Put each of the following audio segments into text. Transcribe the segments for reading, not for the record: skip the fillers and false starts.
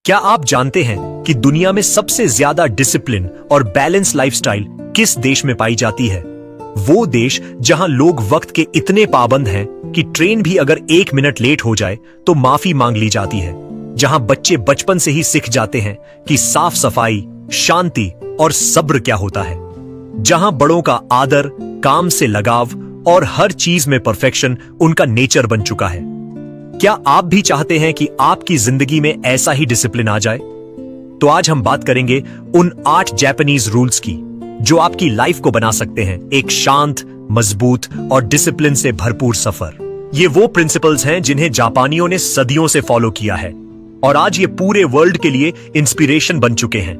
क्या आप जानते हैं कि दुनिया में सबसे ज्यादा डिसिप्लिन और बैलेंस लाइफस्टाइल किस देश में पाई जाती है? वो देश जहां लोग वक्त के इतने पाबंद हैं कि ट्रेन भी अगर 1 मिनट लेट हो जाए तो माफी मांग ली जाती है। जहां बच्चे बचपन से ही सीख जाते हैं कि साफ सफाई, शांति और सब्र क्या होता है। जहां बड़ों का आदर, काम से लगाव और हर चीज में परफेक्शन उनका नेचर बन चुका है। क्या आप भी चाहते हैं कि आपकी जिंदगी में ऐसा ही डिसिप्लिन आ जाए? तो आज हम बात करेंगे उन 8 जापानीज रूल्स की जो आपकी लाइफ को बना सकते हैं एक शांत, मजबूत और डिसिप्लिन से भरपूर सफर। ये वो प्रिंसिपल्स हैं जिन्हें जापानियों ने सदियों से फॉलो किया है और आज ये पूरे वर्ल्ड के लिए इंस्पिरेशन बन चुके हैं।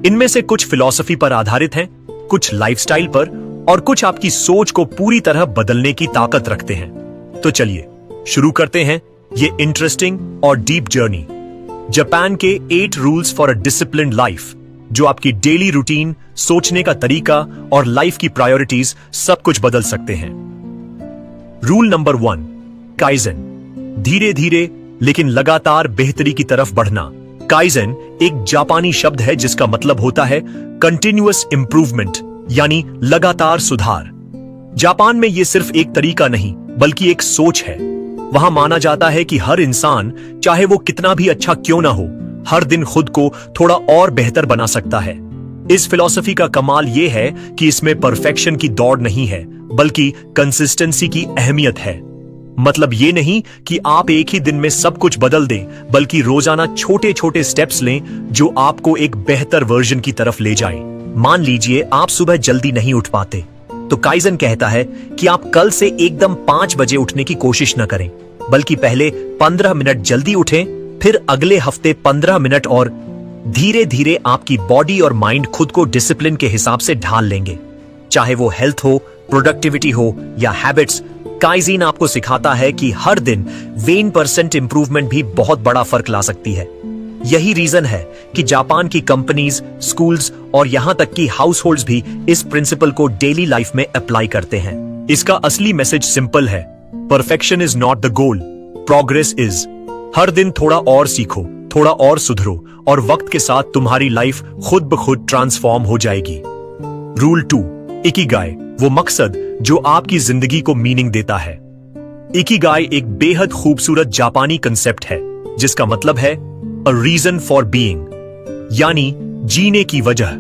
इनमें से कुछ फिलॉसफी पर आधारित हैं, कुछ लाइफस्टाइल पर और कुछ आपकी सोच को पूरी तरह बदलने की ताकत रखते हैं। तो चलिए शुरू करते हैं ये इंटरेस्टिंग और डीप जर्नी। जापान के 8 rules for a disciplined life जो आपकी डेली रूटीन, सोचने का तरीका और लाइफ की प्रायोरिटीज सब कुछ बदल सकते हैं। रूल नंबर 1, काइजन, धीरे धीरे लेकिन लगातार बेहतरी की तरफ बढ़ना। काइजन एक जापानी शब्द है जिसका मतलब होता है कंटिन्यूअस इंप्रूवमेंट, यानी लगातार सुधार। जापान में यह सिर्फ एक तरीका नहीं बल्कि एक सोच है। वहां माना जाता है कि हर इंसान, चाहे वो कितना भी अच्छा क्यों ना हो, हर दिन खुद को थोड़ा और बेहतर बना सकता है। इस फिलॉसफी का कमाल यह है कि इसमें परफेक्शन की दौड़ नहीं है बल्कि कंसिस्टेंसी की अहमियत है। मतलब ये नहीं कि आप एक ही दिन में सब कुछ बदल दें, बल्कि रोजाना छोटे छोटे स्टेप्स लें जो आपको एक बेहतर वर्जन की तरफ ले जाएं। मान लीजिए आप सुबह जल्दी नहीं उठ पाते, तो काइजन कहता है कि आप कल से एकदम 5 बजे उठने की कोशिश न करें, बल्कि पहले 15 मिनट जल्दी उठें, फिर अगले हफ्ते 15 मिनट और धीरे धीरे आपकी बॉडी और माइंड खुद को डिसिप्लिन के हिसाब से ढाल लेंगे। चाहे वो हेल्थ हो, प्रोडक्टिविटी हो या हैबिट्स, काइजन आपको सिखाता है कि हर दिन 1% इंप्रूवमेंट भी बहुत बड़ा फर्क ला सकती है। यही रीजन है कि जापान की कंपनीज, स्कूल्स और यहां तक कि हाउस होल्ड्स भी इस प्रिंसिपल को डेली लाइफ में अप्लाई करते हैं। इसका असली मैसेज सिंपल है, perfection is not the goal, progress is. हर दिन थोड़ा और सीखो, थोड़ा और सुधरो और वक्त के साथ तुम्हारी लाइफ खुद ब खुद ट्रांसफॉर्म हो जाएगी। रूल 2, इकिगाई, वो मकसद जो आपकी जिंदगी को मीनिंग देता है। इकिगाई एक बेहद खूबसूरत जापानी कंसेप्ट है जिसका मतलब है अ रीजन फॉर बीइंग, यानी जीने की वजह।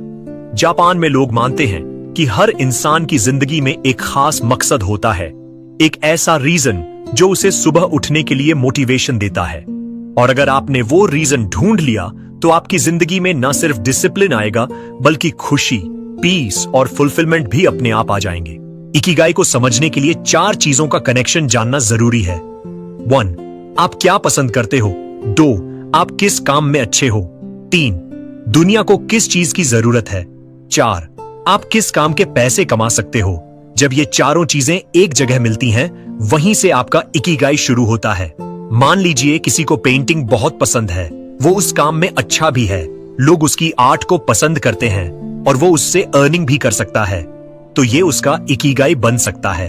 जापान में लोग मानते हैं कि हर इंसान की जिंदगी में एक खास मकसद होता है, एक ऐसा रीजन जो उसे सुबह उठने के लिए मोटिवेशन देता है। और अगर आपने वो रीजन ढूंढ लिया तो आपकी जिंदगी में न सिर्फ डिसिप्लिन आएगा बल्कि खुशी, पीस और फुलफिलमेंट भी अपने आप आ जाएंगे। इकिगाई को समझने के लिए 4 चीजों का कनेक्शन जानना जरूरी है। 1, आप क्या पसंद करते हो। 2, आप किस काम में अच्छे हो। 3, दुनिया को किस चीज की जरूरत है। 4, आप किस काम के पैसे कमा सकते हो। जब ये चारों चीजें एक जगह मिलती हैं, वहीं से आपका इकिगाई शुरू होता है। मान लीजिए किसी को पेंटिंग बहुत पसंद है, वो उस काम में अच्छा भी है, लोग उसकी आर्ट को पसंद करते हैं और वो उससे अर्निंग भी कर सकता है, तो ये उसका इकिगाई बन सकता है।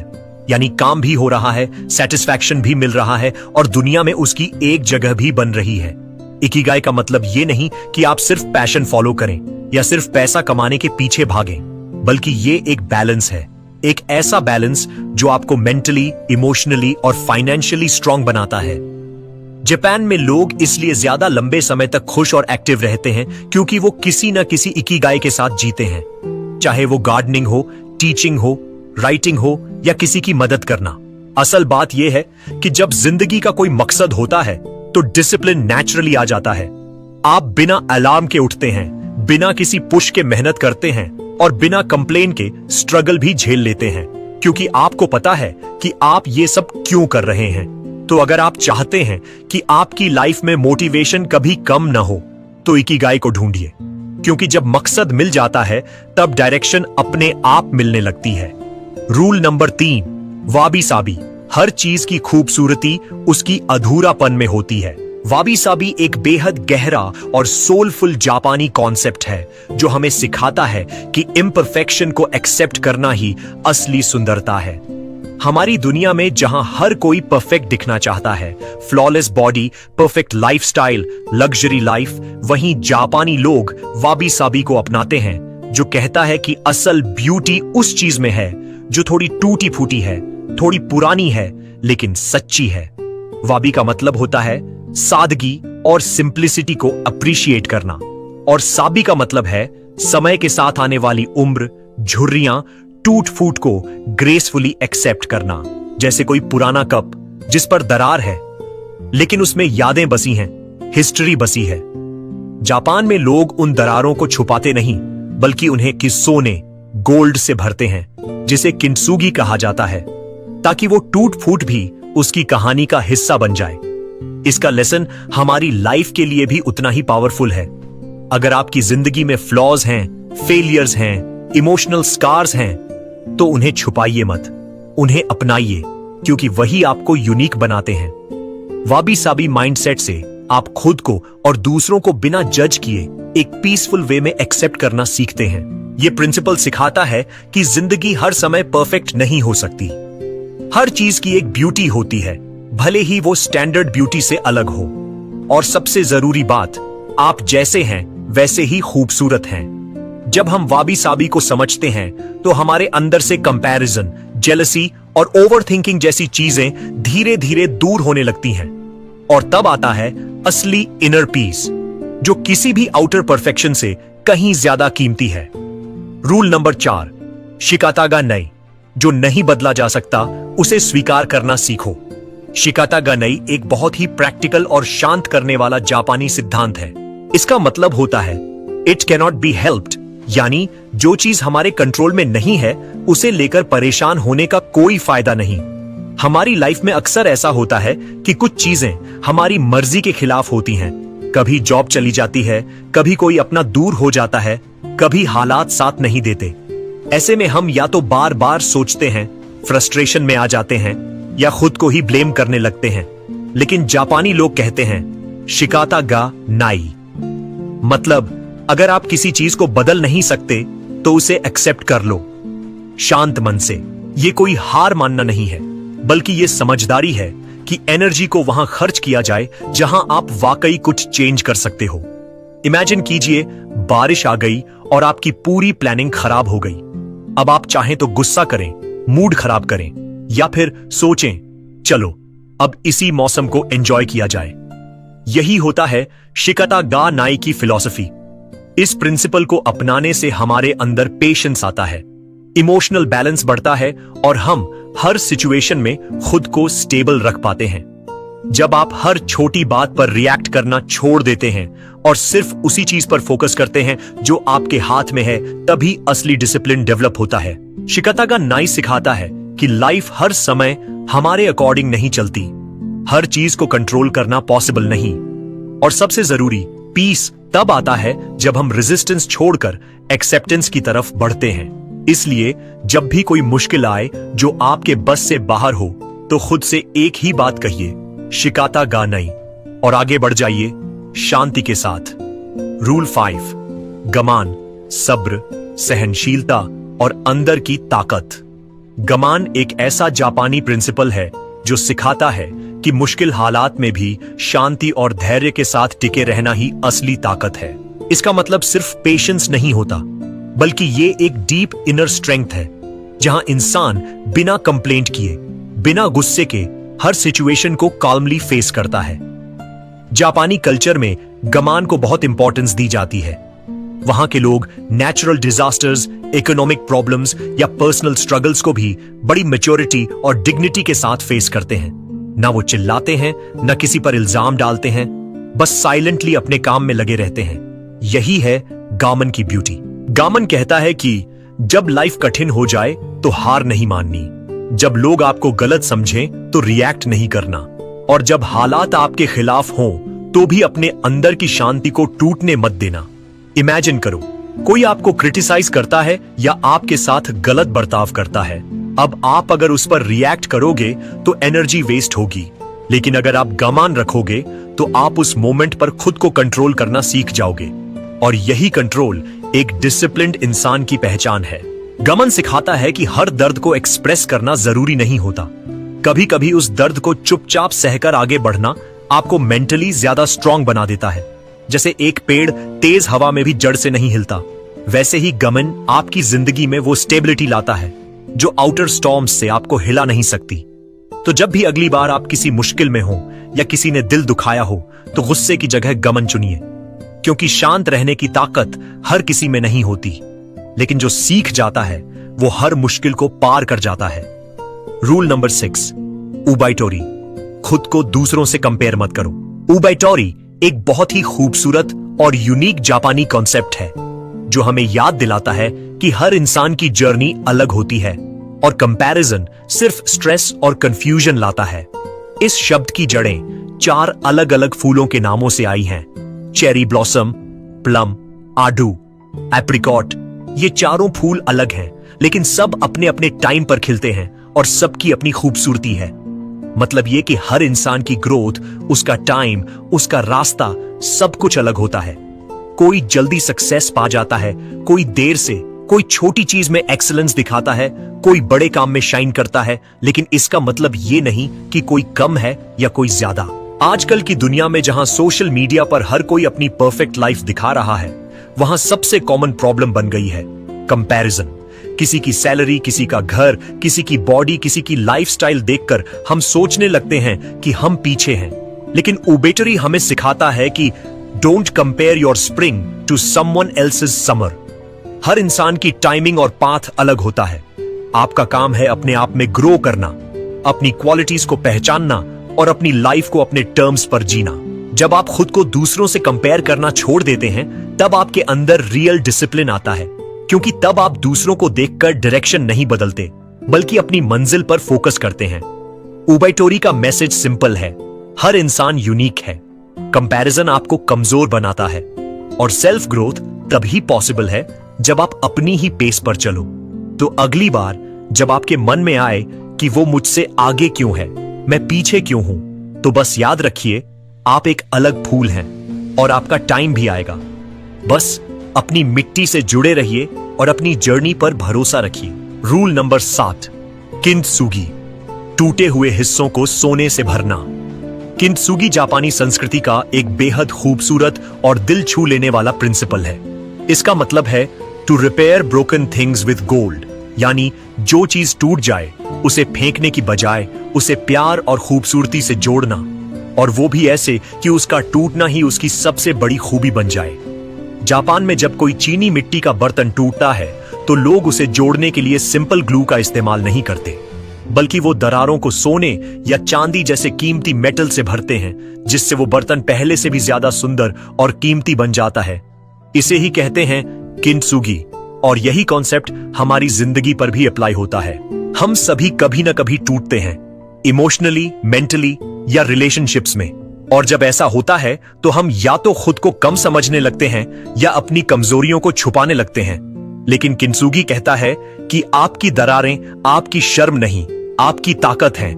यानी काम भी हो रहा है, सेटिस्फैक्शन भी मिल रहा है और दुनिया में उसकी एक जगह भी बन रही है। इकिगाई का मतलब ये नहीं कि आप सिर्फ पैशन फॉलो करें या सिर्फ पैसा कमाने के पीछे भागें, बल्कि ये एक बैलेंस है, एक ऐसा बैलेंस जो आपको मेंटली, इमोशनली और फाइनेंशियली स्ट्रांग बनाता है। जापान में लोग इसलिए ज्यादा लंबे समय तक खुश और एक्टिव रहते हैं क्योंकि वो किसी न किसी इकिगाई के साथ जीते हैं। चाहे वो गार्डनिंग हो, टीचिंग हो, राइटिंग हो या किसी की मदद करना। असल बात यह है कि जब जिंदगी का कोई मकसद होता है तो डिसिप्लिन नेचुरली आ जाता है। आप बिना अलार्म के उठते हैं, बिना किसी पुश के मेहनत करते हैं और बिना कंप्लेन के स्ट्रगल भी झेल लेते हैं, क्योंकि आपको पता है कि आप ये सब क्यों कर रहे हैं। तो अगर आप चाहते हैं कि आपकी लाइफ में मोटिवेशन कभी कम ना हो, तो इकिगाई को ढूंढिए, क्योंकि जब मकसद मिल जाता है तब डायरेक्शन अपने आप मिलने लगती है। रूल नंबर 3, वाबी साबी, हर चीज की खूबसूरती उसकी अधूरापन में होती है। वाबी साबी एक बेहद गहरा और सोलफुल जापानी कॉन्सेप्ट है जो हमें सिखाता है कि इम्परफेक्शन को एक्सेप्ट करना ही असली सुंदरता है। हमारी दुनिया में जहां हर कोई परफेक्ट दिखना चाहता है, flawless body, perfect lifestyle, luxury life, वहीं जापानी लोग वाबी साबी को अपनाते हैं, जो कहता है कि असल ब्यूटी उस चीज में है जो थोड़ी टूटी फूटी है, थोड़ी पुरानी है, लेकिन सच्ची है। वाबी का मतलब होता है सादगी और सिंप्लिसिटी को अप्रिशिएट करना, और साबी का मतलब है समय के साथ आने वाली उम्र, झुर्रियां, टूट फूट को ग्रेसफुली एक्सेप्ट करना। जैसे कोई पुराना कप जिस पर दरार है लेकिन उसमें यादें बसी हैं, हिस्ट्री बसी है। जापान में लोग उन दरारों को छुपाते नहीं, बल्कि उन्हें किसोने, गोल्ड से भरते हैं, जिसे किंटसुगी कहा जाता है, ताकि वो टूट फूट भी उसकी कहानी का हिस्सा बन जाए। इसका लेसन हमारी लाइफ के लिए भी उतना ही पावरफुल है। अगर आपकी जिंदगी में फ्लॉज हैं, फेलियर्स हैं, इमोशनल स्कार्स हैं, तो उन्हें छुपाइए मत, उन्हें अपनाइए, क्योंकि वही आपको यूनिक बनाते हैं। वाबी साबी माइंडसेट से आप खुद को और दूसरों को बिना जज किए एक पीसफुल वे में एक्सेप्ट करना सीखते हैं। यह प्रिंसिपल सिखाता है कि जिंदगी हर समय परफेक्ट नहीं हो सकती। हर चीज की एक ब्यूटी होती है, भले ही वो स्टैंडर्ड ब्यूटी से अलग हो। और सबसे जरूरी बात, आप जैसे हैं वैसे ही खूबसूरत हैं। जब हम वाबी साबी को समझते हैं तो हमारे अंदर से कंपैरिजन, जेलसी और ओवरथिंकिंग जैसी चीजें धीरे धीरे दूर होने लगती हैं, और तब आता है असली इनर पीस, जो किसी भी आउटर परफेक्शन से कहीं ज्यादा कीमती है। रूल नंबर 4, शिकातागा नई, जो नहीं बदला जा सकता उसे स्वीकार करना सीखो। शिकातागा नई एक बहुत ही प्रैक्टिकल और शांत करने वाला जापानी सिद्धांत है। इसका मतलब होता है इट कैनॉट बी हेल्प्ड, यानी जो चीज हमारे कंट्रोल में नहीं है उसे लेकर परेशान होने का कोई फायदा नहीं। हमारी लाइफ में अक्सर ऐसा होता है कि कुछ चीजें हमारी मर्जी के खिलाफ होती हैं। कभी जॉब चली जाती है, कभी कोई अपना दूर हो जाता है, कभी हालात साथ नहीं देते। ऐसे में हम या तो बार बार सोचते हैं, फ्रस्ट्रेशन में आ जाते हैं, या खुद को ही ब्लेम करने लगते हैं। लेकिन जापानी लोग कहते हैं शिकाता गा नाई, मतलब अगर आप किसी चीज को बदल नहीं सकते तो उसे एक्सेप्ट कर लो शांत मन से। यह कोई हार मानना नहीं है, बल्कि यह समझदारी है कि एनर्जी को वहां खर्च किया जाए जहां आप वाकई कुछ चेंज कर सकते हो। इमेजिन कीजिए बारिश आ गई और आपकी पूरी प्लानिंग खराब हो गई। अब आप चाहें तो गुस्सा करें, मूड खराब करें, या फिर सोचें चलो अब इसी मौसम को एंजॉय किया जाए। यही होता है शिकाता गा नाई की फिलॉसफी। इस प्रिंसिपल को अपनाने से हमारे अंदर पेशेंस आता है, इमोशनल बैलेंस बढ़ता है, और हम हर सिचुएशन में खुद को स्टेबल रख पाते हैं। जब आप हर छोटी बात पर रिएक्ट करना छोड़ देते हैं और सिर्फ उसी चीज पर फोकस करते हैं जो आपके हाथ में है, तभी असली डिसिप्लिन डेवलप होता है। शिकातागा नाई सिखाता है कि लाइफ हर समय हमारे अकॉर्डिंग नहीं चलती, हर चीज को कंट्रोल करना पॉसिबल नहीं, और सबसे जरूरी पीस तब आता है जब हम रेजिस्टेंस छोड़कर एक्सेप्टेंस की तरफ बढ़ते हैं। इसलिए जब भी कोई मुश्किल आए जो आपके बस से बाहर हो, तो खुद से एक ही बात कहिए, शिकाता गा नाई, और आगे बढ़ जाइए शांति के साथ। रूल 5, गमान, सब्र, सहनशीलता और अंदर की ताकत। गमान एक ऐसा जापानी प्रिंसिपल है जो सिखाता है कि मुश्किल हालात में भी शांति और धैर्य के साथ टिके रहना ही असली ताकत है। इसका मतलब सिर्फ पेशेंस नहीं होता, बल्कि ये एक डीप इनर स्ट्रेंथ है, जहां इंसान बिना कंप्लेंट किए, बिना गुस्से के हर सिचुएशन को काल्मली फेस करता है। जापानी कल्चर में गमान को बहुत इंपॉर्टेंस दी जाती है। वहां के लोग नेचुरल डिजास्टर्स, इकोनॉमिक प्रॉब्लम्स या पर्सनल स्ट्रगल्स को भी बड़ी मैच्योरिटी और डिग्निटी के साथ फेस करते हैं। ना वो चिल्लाते हैं, ना किसी पर इल्जाम डालते हैं, बस साइलेंटली अपने काम में लगे रहते हैं। यही है गामन की ब्यूटी। गामन कहता है कि जब लाइफ कठिन हो जाए तो हार नहीं माननी, जब लोग आपको गलत समझें तो रिएक्ट नहीं करना, और जब हालात आपके खिलाफ हों तो भी अपने अंदर की शांति को टूटने मत देना। इमेजिन करो, कोई आपको क्रिटिसाइज करता है या आपके साथ गलत बर्ताव करता है। अब आप अगर उस पर रिएक्ट करोगे तो एनर्जी वेस्ट होगी, लेकिन अगर आप गमान रखोगे तो आप उस मोमेंट पर खुद को कंट्रोल करना सीख जाओगे, और यही कंट्रोल एक डिसिप्लिन्ड इंसान की पहचान है। गमन सिखाता है कि हर दर्द को एक्सप्रेस करना जरूरी नहीं होता। कभी कभी उस दर्द को चुपचाप सहकर आगे बढ़ना आपको मेंटली ज्यादा स्ट्रांग बना देता है। जैसे एक पेड़ तेज हवा में भी जड़ से नहीं हिलता, वैसे ही गमन आपकी जिंदगी में वो स्टेबिलिटी लाता है जो आउटर स्टॉर्म्स से आपको हिला नहीं सकती। तो जब भी अगली बार आप किसी मुश्किल में हो या किसी ने दिल दुखाया हो, तो गुस्से की जगह गमन चुनिए, क्योंकि शांत रहने की ताकत हर किसी में नहीं होती, लेकिन जो सीख जाता है वो हर मुश्किल को पार कर जाता है। रूल नंबर 6, उबाइटोरी, खुद को दूसरों से कंपेयर मत करो। उबाइटोरी एक बहुत ही खूबसूरत और यूनिक जापानी कॉन्सेप्ट है जो हमें याद दिलाता है कि हर इंसान की जर्नी अलग होती है और कंपैरिजन सिर्फ स्ट्रेस और कंफ्यूजन लाता है। इस शब्द की जड़ें 4 अलग अलग फूलों के नामों से आई हैं। चेरी ब्लॉसम, प्लम, आडू, एप्रिकॉट। ये चारों फूल अलग हैं, लेकिन सब अपने अपने टाइम पर खिलते हैं और सबकी अपनी खूबसूरती है। मतलब ये कि हर इंसान की ग्रोथ, उसका टाइम, उसका रास्ता, सब कुछ अलग होता है। कोई जल्दी सक्सेस पा जाता है, कोई देर से, कोई छोटी चीज में एक्सीलेंस दिखाता है, कोई बड़े काम में शाइन करता है, लेकिन इसका मतलब ये नहीं कि कोई कम है या कोई ज्यादा। आजकल की दुनिया में जहां सोशल मीडिया पर हर कोई अपनी परफेक्ट लाइफ दिखा रहा है, वहां सबसे कॉमन प्रॉब्लम बन गई है कंपैरिजन। किसी की सैलरी, किसी का घर, किसी की बॉडी, किसी की लाइफस्टाइल देखकर हम सोचने लगते हैं कि हम पीछे हैं। लेकिन उबेटरी हमें सिखाता है कि don't compare your spring to someone else's summer. हर इंसान की टाइमिंग और पाथ अलग होता है। आपका काम है अपने आप में ग्रो करना, अपनी क्वालिटीज को पहचानना और अपनी लाइफ को अपने टर्म्स पर जीना। जब आप खुद को दूसरों से कंपेयर करना छोड़ देते हैं, तब आपके अंदर रियल डिसिप्लिन आता है, क्योंकि तब आप दूसरों को देखकर डायरेक्शन नहीं बदलते, बल्कि अपनी मंजिल पर फोकस करते हैं। उबाइटोरी का मैसेज सिंपल है, हर इंसान यूनिक है। कंपैरिजन आपको कमजोर बनाता है और सेल्फ ग्रोथ तभी पॉसिबल है जब आप अपनी ही पेस पर चलो। तो अगली बार जब आपके मन में आए कि वो मुझसे आगे क्यों है, मैं पीछे क्यों हूं, तो बस याद रखिए आप एक अलग फूल हैं और आपका टाइम भी आएगा। बस अपनी मिट्टी से जुड़े रहिए और अपनी जर्नी पर भरोसा रखिए। रूल नंबर 7, किंतसुगी, टूटे हुए हिस्सों को सोने से भरना। किंतसुगी जापानी संस्कृति का एक बेहद खूबसूरत और दिल छू लेने वाला प्रिंसिपल है। इसका मतलब है to repair broken things with gold, यानी जो चीज टूट जाए उसे फेंकने की बजाय उसे प्यार और खूबसूरती से जोड़ना, और वो भी ऐसे कि उसका टूटना ही उसकी सबसे बड़ी खूबी बन जाए। जापान में जब कोई चीनी मिट्टी का बर्तन टूटता है तो लोग उसे जोड़ने के लिए सिंपल ग्लू का इस्तेमाल नहीं करते, बल्कि वो दरारों को सोने या चांदी जैसे कीमती मेटल से भरते हैं, जिससे वो बर्तन पहले से भी ज्यादा सुंदर और कीमती बन जाता है। इसे ही कहते हैं किंतसुगी, और यही कॉन्सेप्ट हमारी जिंदगी पर भी अप्लाई होता है। हम सभी कभी ना कभी टूटते हैं, इमोशनली, मेंटली या रिलेशनशिप्स में, और जब ऐसा होता है तो हम या तो खुद को कम समझने लगते हैं या अपनी कमजोरियों को छुपाने लगते हैं। लेकिन किंतसुगी कहता है कि आपकी दरारें आपकी शर्म नहीं, आपकी ताकत हैं।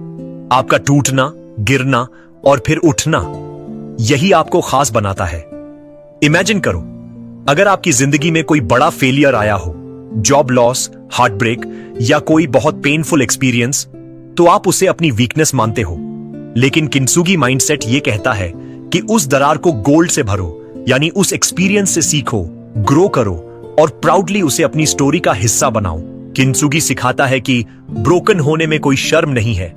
आपका टूटना, गिरना और फिर उठना, यही आपको खास बनाता है। इमेजिन करो, अगर आपकी जिंदगी में कोई बड़ा फेलियर आया हो, जॉब लॉस, हार्ट ब्रेक या कोई बहुत पेनफुल एक्सपीरियंस, तो आप उसे अपनी वीकनेस मानते हो। लेकिन किंतसुगी माइंडसेट ये कहता है कि उस दरार को गोल्ड से भरो, यानी उस एक्सपीरियंस से सीखो, ग्रो करो और प्राउडली उसे अपनी स्टोरी का हिस्सा बनाओ। किंतसुगी सिखाता है कि ब्रोकन होने में कोई शर्म नहीं है।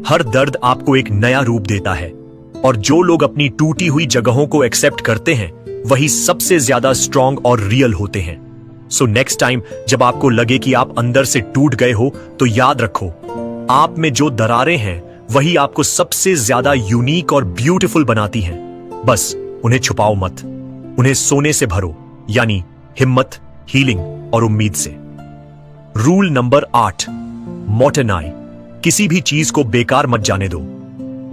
हर दर्द आपको एक नया रूप देता है, और जो लोग अपनी टूटी हुई जगहों को एक्सेप्ट करते हैं वही सबसे ज्यादा स्ट्रांग और रियल होते हैं। सो नेक्स्ट टाइम जब आपको लगे कि आप अंदर से टूट गए हो, तो याद रखो, आप में जो दरारें हैं वही आपको सबसे ज्यादा यूनिक और ब्यूटीफुल बनाती हैं। बस उन्हें छुपाओ मत, उन्हें सोने से भरो, यानी हिम्मत, हीलिंग और उम्मीद से। रूल नंबर 8, मोटेनाई, किसी भी चीज को बेकार मत जाने दो।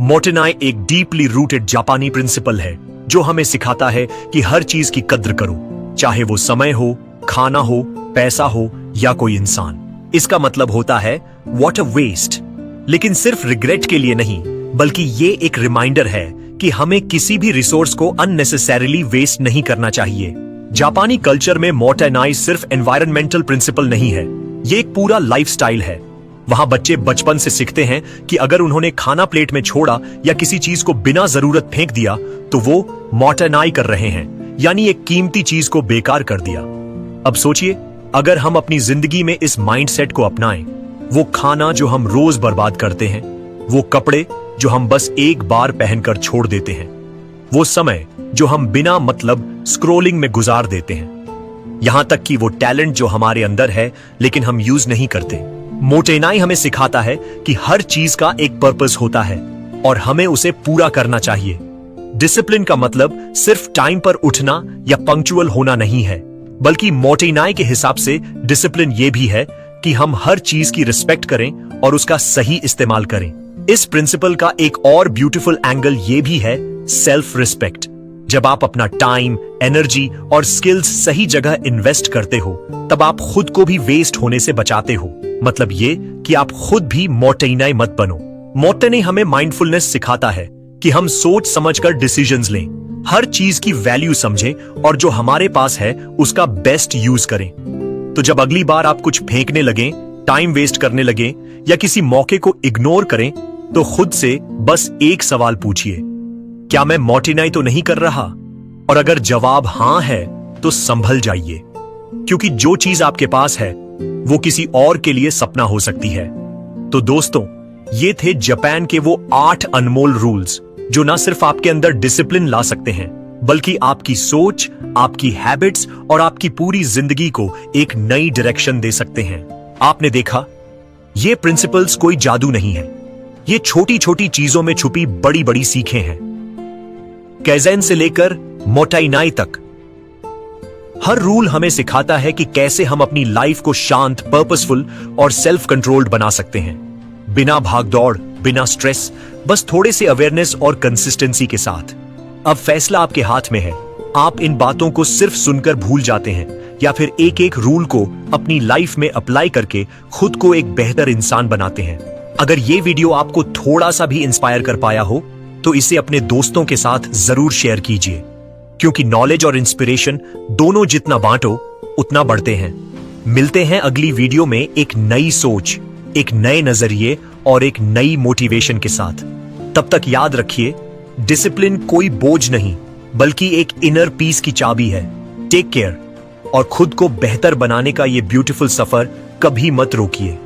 मोटेनाई एक डीपली रूटेड जापानी प्रिंसिपल है जो हमें सिखाता है कि हर चीज की कद्र करो, चाहे वो समय हो, खाना हो, पैसा हो या कोई इंसान। इसका मतलब होता है व्हाट अ वेस्ट, लेकिन सिर्फ रिग्रेट के लिए नहीं, बल्कि ये एक रिमाइंडर है कि हमें किसी भी रिसोर्स को अननेसेसरीली वेस्ट नहीं करना चाहिए। जापानी कल्चर में मोटेनाई सिर्फ एनवायरमेंटल प्रिंसिपल नहीं है, ये एक पूरा लाइफस्टाइल है। वहां बच्चे बचपन से सीखते हैं कि अगर उन्होंने खाना प्लेट में छोड़ा या किसी चीज को बिना जरूरत फेंक दिया तो वो मॉर्टेनाई कर रहे हैं, यानी एक कीमती चीज को बेकार कर दिया। अब सोचिए, अगर हम अपनी जिंदगी में इस माइंडसेट को अपनाएं, वो खाना जो हम रोज बर्बाद करते हैं, वो कपड़े जो हम बस एक बार पहनकर छोड़ देते हैं, वो समय जो हम बिना मतलब स्क्रोलिंग में गुजार देते हैं, यहां तक कि वो टैलेंट जो हमारे अंदर है लेकिन हम यूज नहीं करते। मोटेनाई हमें सिखाता है कि हर चीज का एक पर्पस होता है और हमें उसे पूरा करना चाहिए। डिसिप्लिन का मतलब सिर्फ टाइम पर उठना या पंक्चुअल होना नहीं है, बल्कि मोटेनाई के हिसाब से डिसिप्लिन ये भी है कि हम हर चीज की रिस्पेक्ट करें और उसका सही इस्तेमाल करें। इस प्रिंसिपल का एक और ब्यूटीफुल एंगल ये भी है सेल्फ रिस्पेक्ट। जब आप अपना टाइम, एनर्जी और स्किल्स सही जगह इन्वेस्ट करते हो, तब आप खुद को भी वेस्ट होने से बचाते हो। मतलब ये कि आप खुद भी मोटेनाई मत बनो। मोटेनाई हमें माइंडफुलनेस सिखाता है कि हम सोच समझकर डिसीजंस लें, हर चीज की वैल्यू समझें और जो हमारे पास है उसका बेस्ट यूज करें। तो जब अगली बार आप कुछ फेंकने लगें, टाइम वेस्ट करने लगें या किसी मौके को इग्नोर करें, तो खुद से बस एक सवाल पूछिए, क्या मैं मोटेनाई तो नहीं कर रहा? और अगर जवाब हां है तो संभल जाइए, क्योंकि जो चीज आपके पास है वो किसी और के लिए सपना हो सकती है। तो दोस्तों, ये थे जापान के वो 8 अनमोल रूल्स जो ना सिर्फ आपके अंदर डिसिप्लिन ला सकते हैं, बल्कि आपकी सोच, आपकी हैबिट्स और आपकी पूरी जिंदगी को एक नई डायरेक्शन दे सकते हैं। आपने देखा, ये प्रिंसिपल्स कोई जादू नहीं है, ये छोटी छोटी चीजों में छुपी बड़ी बड़ी सीखें हैं। कैज़ेन से लेकर मोटेनाई तक हर रूल हमें सिखाता है कि कैसे हम अपनी लाइफ को शांत, पर्पसफुल और सेल्फ कंट्रोल्ड बना सकते हैं, बिना भागदौड़, बिना स्ट्रेस, बस थोड़े से अवेयरनेस और कंसिस्टेंसी के साथ। अब फैसला आपके हाथ में है। आप इन बातों को सिर्फ सुनकर भूल जाते हैं या फिर एक एक रूल को अपनी लाइफ में अप्लाई करके खुद को एक बेहतर इंसान बनाते हैं। अगर ये वीडियो आपको थोड़ा सा भी इंस्पायर कर पाया हो तो इसे अपने दोस्तों के साथ जरूर शेयर कीजिए, क्योंकि नॉलेज और इंस्पिरेशन दोनों जितना बांटो उतना बढ़ते हैं। मिलते हैं अगली वीडियो में एक नई सोच, एक नए नजरिए और एक नई मोटिवेशन के साथ। तब तक याद रखिए, डिसिप्लिन कोई बोझ नहीं बल्कि एक इनर पीस की चाबी है। टेक केयर और खुद को बेहतर बनाने का ये ब्यूटीफुल सफर कभी मत रोकिए।